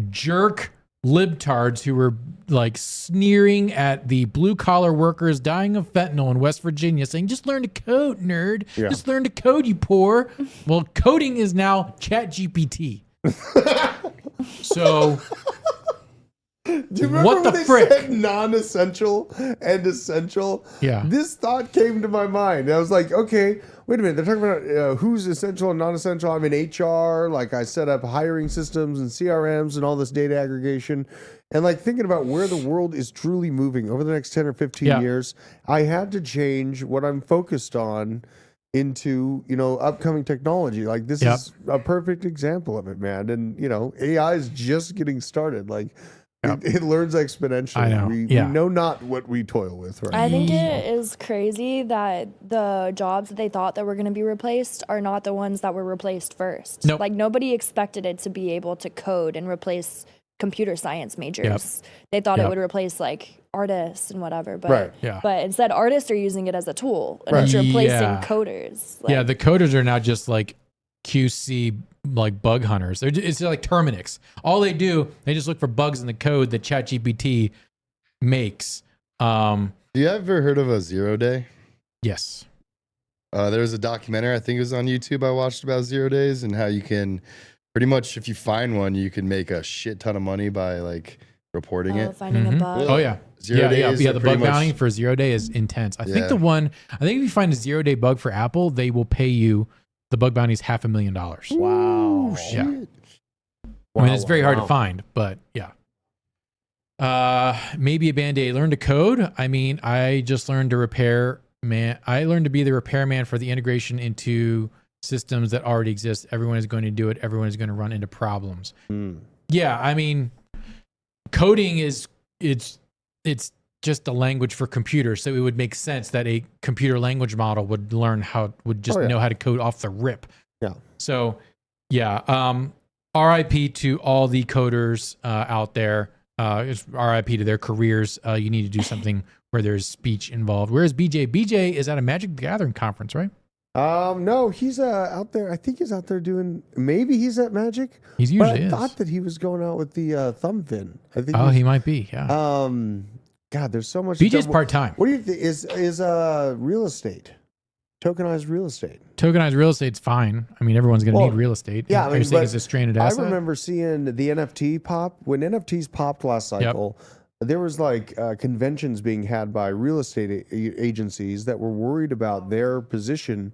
jerk libtards who were like sneering at the blue collar workers dying of fentanyl in West Virginia, saying, "Just learn to code, nerd. Yeah. Just learn to code, you poor." Well, coding is now ChatGPT. So Do you remember what the when they frick? said non-essential and essential? Yeah. This thought came to my mind. I was like, okay, wait a minute. They're talking about who's essential and non-essential. I'm in HR. Like I set up hiring systems and CRMs and all this data aggregation. And like thinking about where the world is truly moving over the next 10 or 15 years, I had to change what I'm focused on into, upcoming technology. Like this is a perfect example of it, man. And, AI is just getting started. Like, it learns exponentially. I know. We know not what we toil with, right? I think it is crazy that the jobs that they thought that were going to be replaced are not the ones that were replaced first. Nope. Like nobody expected it to be able to code and replace computer science majors. They thought it would replace like artists and whatever, but but instead artists are using it as a tool and it's replacing coders. Like, the coders are now just like QC like bug hunters. It's like Terminix. All they do, they just look for bugs in the code that ChatGPT makes. You ever heard of a 0 day? Yes. There was a documentary, I think it was on YouTube, I watched about 0 days and how you can pretty much, if you find one, you can make a shit ton of money by like reporting it. Finding a bug. Oh yeah. 0 days. The bug bounty for 0 day is intense. I think if you find a 0 day bug for Apple, they will pay you. The bug bounty is $500,000. Wow. Yeah. I mean, it's very hard to find, but yeah. Maybe a Band-Aid. Learn to code. I mean, I just learned to repair man. I learned to be the repairman for the integration into systems that already exist. Everyone is going to do it. Everyone is going to run into problems. Yeah. I mean, coding it's just a language for computers. So it would make sense that a computer language model would know how to code off the rip. Yeah. So yeah. RIP to all the coders out there. It's RIP to their careers. You need to do something where there's speech involved. Whereas BJ? BJ is at a Magic the Gathering conference, right? No, he's out there. I think he's out there doing. Maybe he's at Magic. He's usually. I thought that he was going out with the thumb fin. I think. He might be. Yeah. God, there's so much. BJ's part time. What do you think? Is real estate, tokenized real estate? Tokenized real estate's fine. I mean, everyone's going to need real estate. Yeah, Are you saying it's a stranded asset? I remember seeing the NFT pop when NFTs popped last cycle. There was like conventions being had by real estate agencies that were worried about their position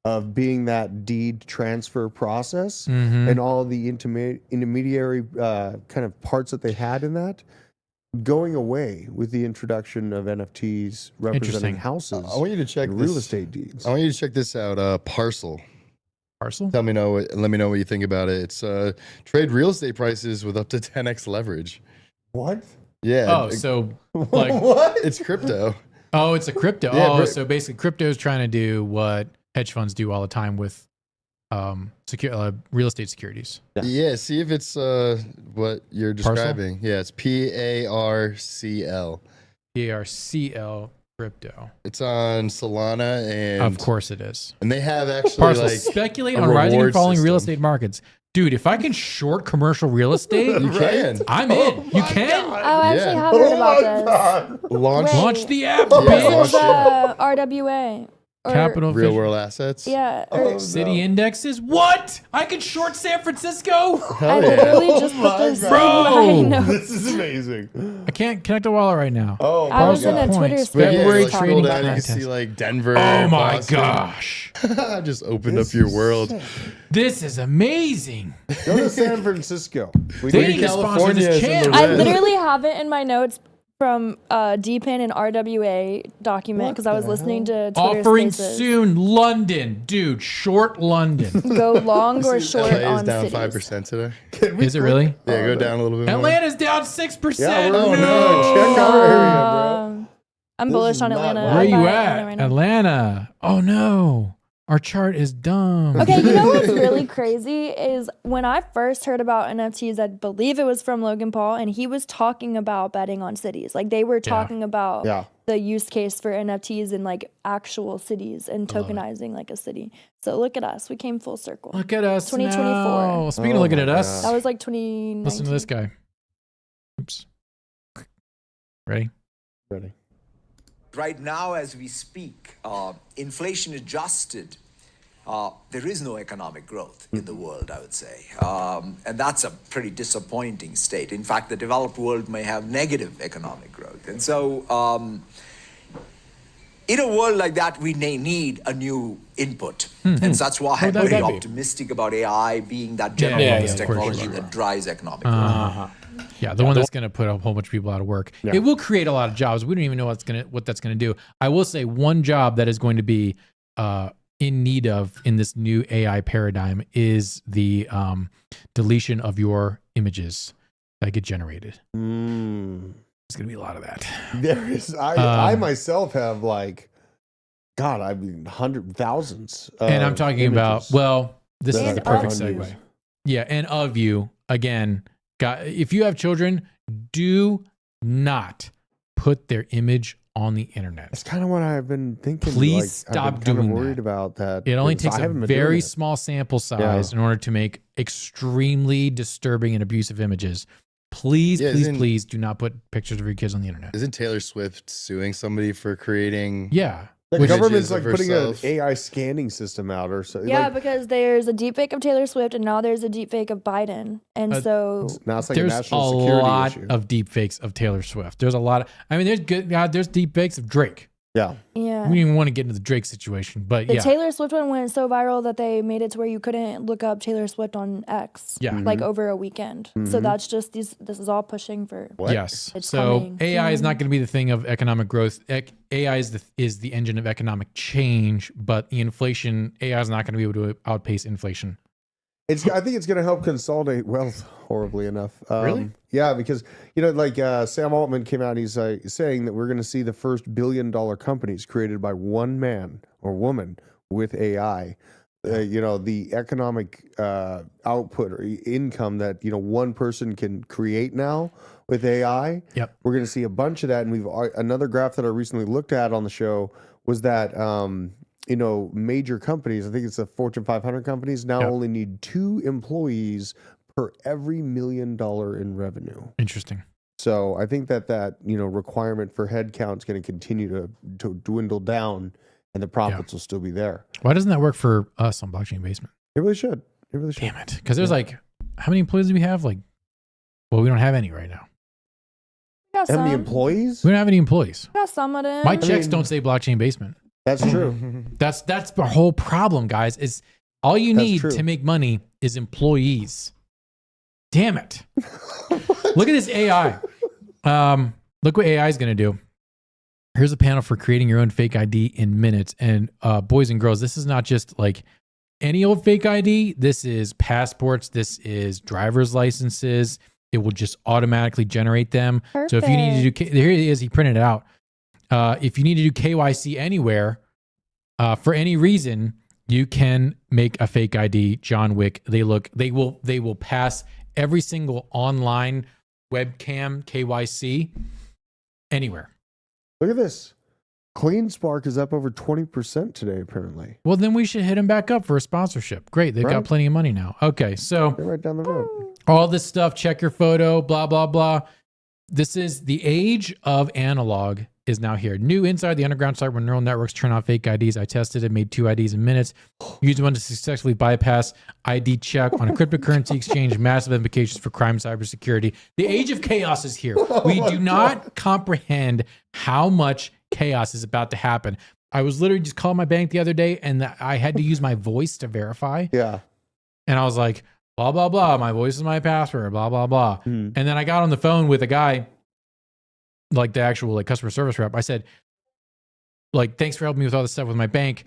of being that deed transfer process and all the intermediary kind of parts that they had in that going away with the introduction of NFTs representing houses. I want you to check real estate deeds. I want you to check this out. Parcel. Parcel? Let me know what you think about it. It's trade real estate prices with up to 10x leverage. What? Yeah. Oh, so like what? It's crypto. Oh, it's a crypto. Yeah, so basically crypto is trying to do what hedge funds do all the time with real estate securities. Yeah, see if it's what you're describing. Parcel? Yeah, it's PARCL. PARCL crypto. It's on Solana and of course it is. And they have actually Parcel. Speculate on rising and falling real estate markets. Dude, if I can short commercial real estate, you can. I'm in. You can? Oh, I actually have heard about this. Launch the app, bitch. This is RWA. Capital real world assets. Yeah. City indexes. What? I can short San Francisco? I literally just put this in my notes. This is amazing. I can't connect a wallet right now. Oh, I was in a Twitter space. February scroll trading down, you can contest. see like Denver. Oh my Boston. gosh. I just opened up your world. Sick. This is amazing. Go to San Francisco. They need to sponsor this channel. I literally have it in my notes from DPIN and RWA document because I was listening to Twitter Offering Spaces. soon, London. Dude, short London. Go long or short LA on is down cities. 5% today. Is it really? Yeah, go down a little bit more. Atlanta's down 6%. Yeah, no. check our area, bro. I'm This bullish is on not Atlanta. right. Where are I'm you buying at? Atlanta right now. Atlanta. Oh no. Our chart is dumb. Okay, you know what's really crazy is when I first heard about NFTs, I believe it was from Logan Paul, and he was talking about betting on cities. Like they were talking about the use case for NFTs in like actual cities and tokenizing like a city. So look at us. We came full circle. Look at us 2024. now. Speaking of looking at us, That was like 2019. listen to this guy. Oops. Ready? Ready. Right now, as we speak, inflation adjusted, there is no economic growth in the world, I would say. And that's a pretty disappointing state. In fact, the developed world may have negative economic growth. And so in a world like that, we may need a new input. And so that's why I'm that very would be? optimistic about AI being that general purpose technology that drives economic growth. Yeah, the one that's going to put a whole bunch of people out of work. Yeah. It will create a lot of jobs. We don't even know what that's going to do. I will say one job that is going to be in need of in this new AI paradigm is the deletion of your images that get generated. There's going to be a lot of that. There is. I myself have like, God, I mean, thousands. And I'm talking images. about, well, this is And the perfect of segue. you. Yeah, and of you, again, if you have children, do not put their image on the internet. That's kind of what I've been thinking. Please stop doing worried that. about that. It only takes a very small sample size in order to make extremely disturbing and abusive images. Please, please do not put pictures of your kids on the internet. Isn't Taylor Swift suing somebody for creating? Yeah. The government's like putting an AI scanning system out or so. Yeah, like, because there's a deepfake of Taylor Swift and now there's a deepfake of Biden. And so now it's like there's a national security lot issue. of deepfakes of Taylor Swift. There's a lot of, I mean, there's deepfakes of Drake. Yeah. Yeah. We don't even want to get into the Drake situation, but The Taylor Swift one went so viral that they made it to where you couldn't look up Taylor Swift on X. Yeah. Like over a weekend. So that's just this is all pushing for What? Yes. It's So coming. AI is not going to be the thing of economic growth. AI is the engine of economic change, but the inflation, AI is not going to be able to outpace inflation. I think it's going to help consolidate wealth, horribly enough. Really? Yeah, because, like Sam Altman came out and he's saying that we're going to see the first $1 billion companies created by one man or woman with AI. The economic output or income that, one person can create now with AI. Yep. We're going to see a bunch of that. And another graph that I recently looked at on the show was that, major companies, I think it's the Fortune 500 companies, now only need 2 employees per every $1 million in revenue. Interesting. So I think that requirement for headcount is going to continue to dwindle down, and the profits will still be there. Why doesn't that work for us on Blockchain Basement? It really should. It really should. Damn it. Because there's how many employees do we have? We don't have any right now. got How many some. employees? We don't have any employees. Got some of them. My checks don't say Blockchain Basement. That's true. That's the whole problem, guys. Is all you need to make money is employees. Damn it. Look at this AI. Look what AI is going to do. Here's a panel for creating your own fake ID in minutes. And boys and girls, this is not just like any old fake ID. This is passports. This is driver's licenses. It will just automatically generate them. Perfect. So if you need to do, here it is. He printed it out. If you need to do KYC anywhere, for any reason, you can make a fake ID. John Wick. They will pass every single online webcam KYC anywhere. Look at this. CleanSpark is up over 20% today, apparently. Well, then we should hit them back up for a sponsorship. Great. They've got plenty of money now. Okay. So they're right down the road. All this stuff, check your photo, blah, blah, blah. This is the age of analog is now here. New inside the underground site where neural networks turn on fake IDs. I tested it, made 2 IDs in minutes. Used one to successfully bypass ID check on a cryptocurrency exchange. Massive implications for crime, cybersecurity. The age of chaos is here. We do not comprehend how much chaos is about to happen. I was literally just calling my bank the other day and I had to use my voice to verify. Yeah. And I was like, blah, blah, blah. My voice is my password, blah, blah, blah. And then I got on the phone with a guy, like the actual customer service rep. I said, thanks for helping me with all this stuff with my bank.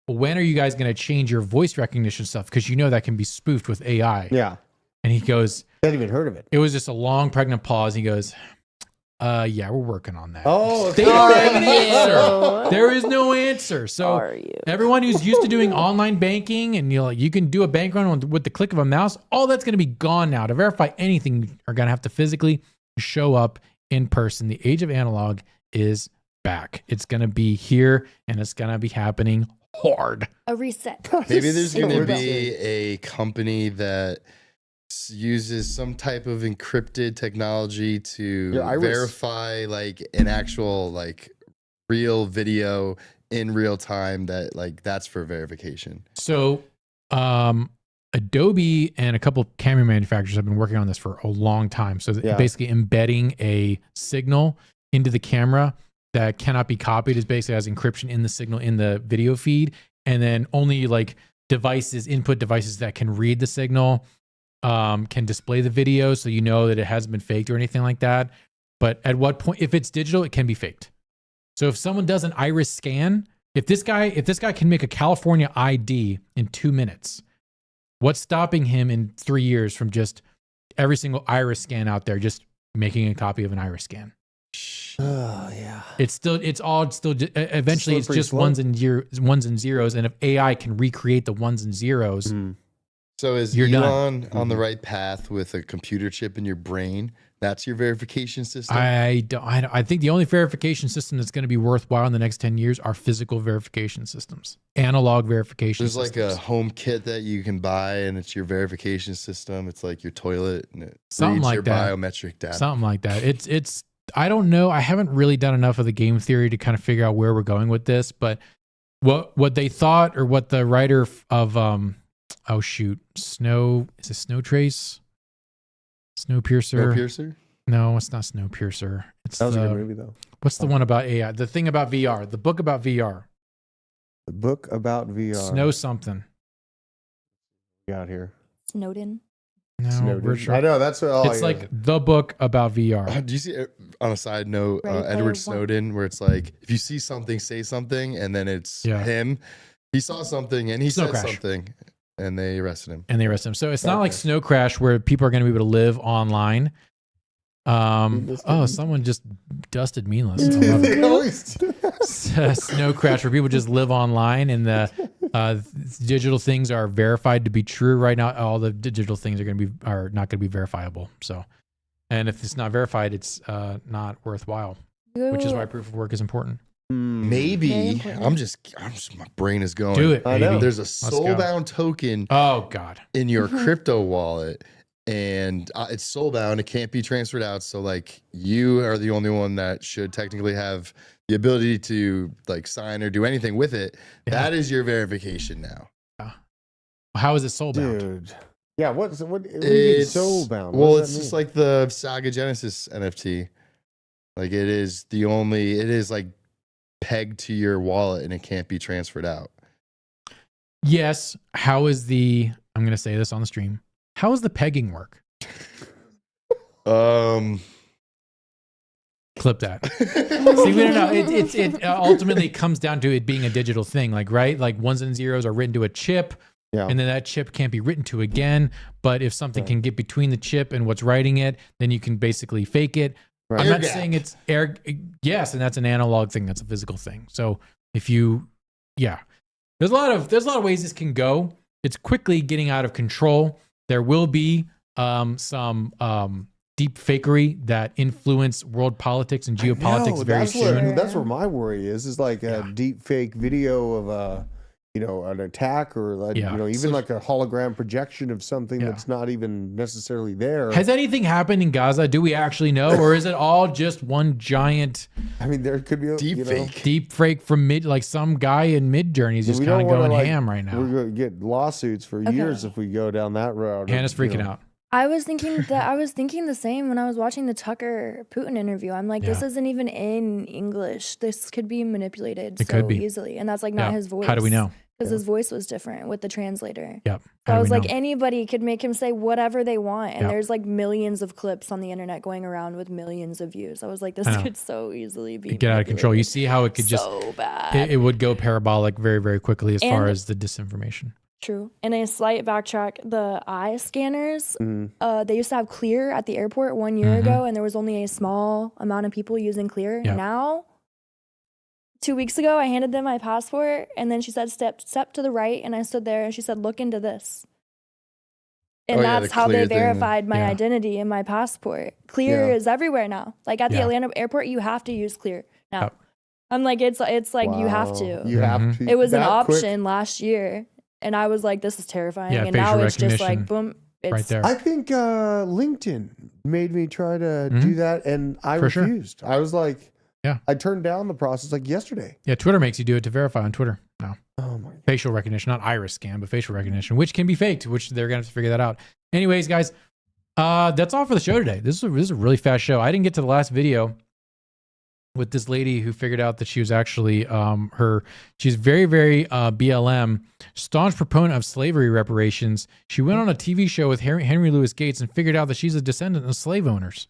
When are you guys going to change your voice recognition stuff? Because that can be spoofed with AI. Yeah. And he goes, I hadn't even heard of it. It was just a long pregnant pause. He goes, yeah, we're working on that. Oh, they don't have an answer. There is no answer. So everyone who's used to doing online banking and you can do a bank run with the click of a mouse, all that's going to be gone now. To verify anything, you are going to have to physically show up in person. The age of analog is back. It's going to be here and it's going to be happening hard. A reset. Maybe there's going to be a company that uses some type of encrypted technology to verify an actual real video in real time that's for verification. So Adobe and a couple of camera manufacturers have been working on this for a long time. So basically embedding a signal into the camera that cannot be copied is basically has encryption in the signal in the video feed. And then only input devices that can read the signal can display the video. So that it hasn't been faked or anything like that. But at what point, if it's digital, it can be faked. So if someone does an iris scan, if this guy can make a California ID in 2 minutes, what's stopping him in 3 years from just every single iris scan out there, just making a copy of an iris scan? Oh yeah. Eventually it's just ones and zeros. And if AI can recreate the ones and zeros, So is You're Elon on the right path with a computer chip in your brain? That's your verification system? I think the only verification system that's going to be worthwhile in the next 10 years are physical verification systems, analog verification There's systems. like a home kit that you can buy, and it's your verification system. It's like your toilet, and it Something reads like your that. biometric data. Something like that. It's I don't know. I haven't really done enough of the game theory to kind of figure out where we're going with this, but what they thought, or what the writer of Snowpiercer? Snowpiercer? No, it's not Snowpiercer. It's That was a good movie, though. What's the one about AI? The thing about VR. The book about VR. The book about VR. Snow something. Got here. Snowden. No, Snowden. we're sure. I know that's what. It's like the book about VR. Do you see, on a side note, Ready Player Edward One. Snowden, where it's like, if you see something, say something, and then it's him. He saw something, and he Snow said crash. something, and they arrested him. And they arrest him. So it's not like Snow Crash where people are going to be able to live online. Someone just dusted meaningless. I love it. They always do. Snow Crash where people just live online, and the digital things are verified to be true. Right now, all the digital things are not going to be verifiable. So, and if it's not verified, it's not worthwhile. Which is why proof of work is important. Maybe I'm just my brain is going. Do it. I know. baby. There's a go. soulbound token Oh God. in your crypto wallet, and it's soulbound. It can't be transferred out. So like, you are the only one that should technically have the ability to like sign or do anything with it. Yeah. That is your verification now. How is it soulbound? Dude. Yeah, what do you mean soulbound? What Well, does it's that just mean? like the Saga Genesis NFT. Like, it is like pegged to your wallet, and it can't be transferred out. Yes. How is I'm going to say this on the stream. How does the pegging work? Clip that. See, we don't know. It ultimately comes down to it being a digital thing, like, right? Like ones and zeros are written to a chip, Yeah. and then that chip can't be written to again. But if something can get between the chip and what's writing it, then you can basically fake it. Right. I'm not Air gap. saying it's air. Yes, and that's an analog thing. That's a physical thing. So if you, there's a lot of ways this can go. It's quickly getting out of control. There will be some deep fakery that influence world politics and geopolitics very soon. That's where my worry is like a deep fake video of an attack, or like, even like a hologram projection of something that's not even necessarily there. Has anything happened in Gaza? Do we actually know, or is it all just one giant? I mean, there could be a Deep fake. Deep fake from some guy in Mid-Journey is just We kind of don't wanna, going ham right now. We're going to get lawsuits for years if we go down that road. Hannah's freaking out. I was thinking the same when I was watching the Tucker Putin interview. I'm like, this isn't even in English. This could be manipulated easily. And that's like not his voice. How do we know? Because his voice was different with the translator. Yep. So I was like, anybody could make him say whatever they want. And there's like millions of clips on the internet going around with millions of views. I was like, this could so easily be get out of control. You see how it could just bad. It would go parabolic very, very quickly as far as the disinformation. True. And a slight backtrack, the eye scanners, they used to have Clear at the airport 1 year ago, and there was only a small amount of people using Clear. Yep. Now, 2 weeks ago, I handed them my passport, and then she said, step to the right, and I stood there, and she said, look into this. And that's how they verified my identity in my passport. Clear is everywhere now. Like at the Atlanta airport, you have to use Clear now. Yep. I'm like, it's like you have to. You have to. It was an that option quick. last year. And I was like, this is terrifying. Yeah, and now facial it's just like, recognition boom. It's right there. I think LinkedIn made me try to do that, and I refused. I was like, I turned down the process like yesterday. Yeah, Twitter makes you do it to verify on Twitter now. Oh my! Facial recognition, not iris scan, but facial recognition, which can be faked, which they're going to have to figure that out. Anyways, guys, that's all for the show today. This is a really fast show. I didn't get to the last video with this lady who figured out that she was actually she's very, very BLM, staunch proponent of slavery reparations. She went on a TV show with Henry Louis Gates and figured out that she's a descendant of slave owners.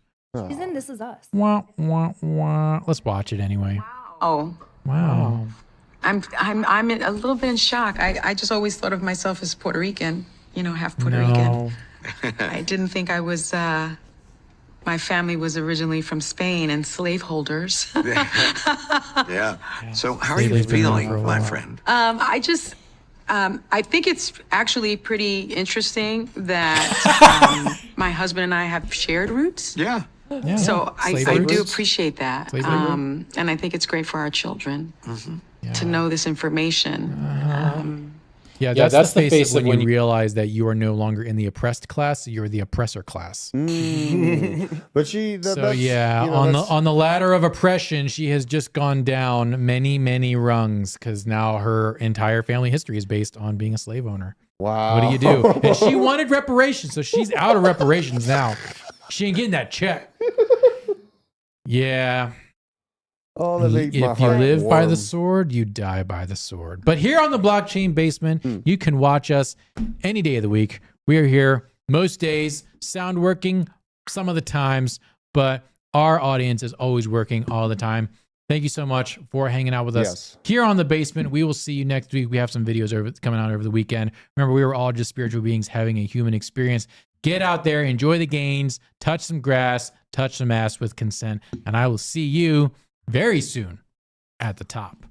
She's in This Is Us. Wah, wah, wah. Let's watch it anyway. Oh. Wow. I'm a little bit in shock. I just always thought of myself as Puerto Rican, half Puerto Rican. I didn't think I was my family was originally from Spain and slaveholders. Yeah. So how are you feeling, my friend? I think it's actually pretty interesting that my husband and I have shared roots. Yeah. Yeah. So I Slave do roots. appreciate that. Slave And I think it's great for our children to know this information. Yeah, that's the face of when you realize that you are no longer in the oppressed class, you're the oppressor class. But she, So yeah, on the ladder of oppression, she has just gone down many rungs because now her entire family history is based on being a slave owner. wow. What do you do? And she wanted reparations, so she's out of reparations now. She ain't getting that check. Yeah. Oh, that makes my If you heart live by the warm. sword, you die by the sword. But here on the Blockchain Basement, you can watch us any day of the week. We are here most days, sound working some of the times, but our audience is always working all the time. Thank you so much for hanging out with us here on the Basement. We will see you next week. We have some videos coming out over the weekend. Remember, we were all just spiritual beings having a human experience. Get out there, enjoy the gains, touch some grass, touch some ass with consent, and I will see you very soon at the top.